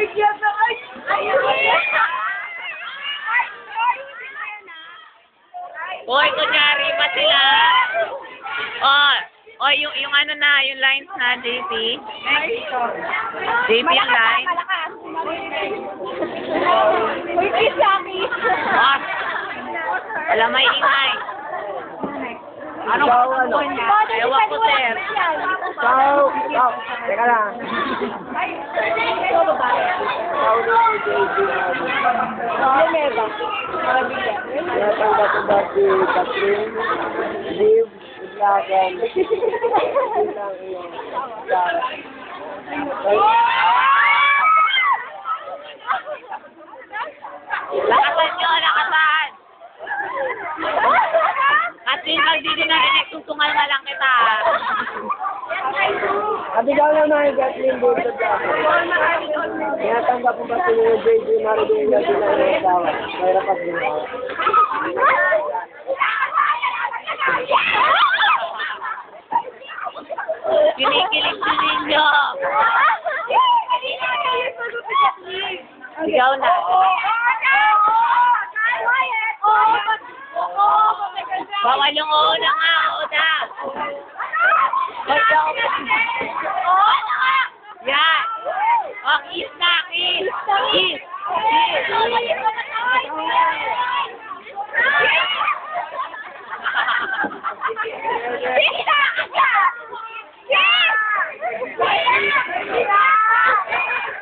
Bigyan na ay! Hoy, kunyari pa sila. Yung ano na, yung lines na, JP. JP yung line. Uy, kisaki! Wala may ingay. Ano? Ewan ko, sir. Teka lang. Natanda ko ba si Catherine? Liv, Iglagan. Ilang iyong Lakasan nyo, lakasan. Kasi pag di din narinig, tutungal na lang kita. Abigaw naman, Catherine, dito sa Tinatanggap mo ba si JJ Maridela sila ng asawa? Mayroon pa din ako. Kinikilig si ninyo. Ikaw na. Bawal yung oo na nga, oo na. Yan. O, kiss na, kiss. Kiss.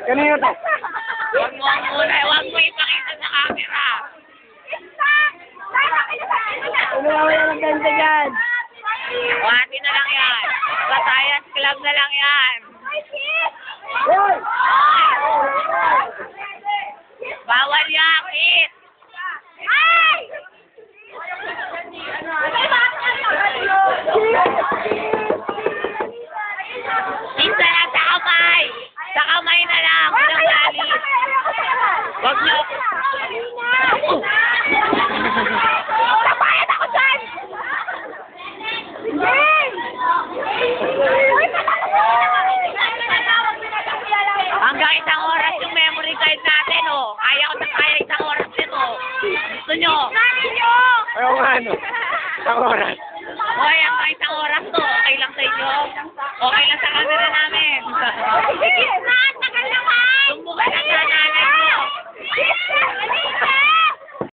Kanino to? Huwag mo ipakita sa camera. Wala ng ganda dyan. Wati na lang yan. Batayas Club na lang yan. Hoy! Bawal yan, kiss. Isa na sa kamay. Sa kamay na lang. Walang galit. Wag niyo. Tapayan ako dyan! Hanggang isang oras yung memory card natin, oh. Kaya ko na kaya isang oras nito. Gusto nyo? Ayaw nga ano? Isang oras. Hoy, hanggang isang oras to. Okay lang sa inyo? Okay lang sa camera namin. Tagal naman! Tumbukan na sa nanay mo.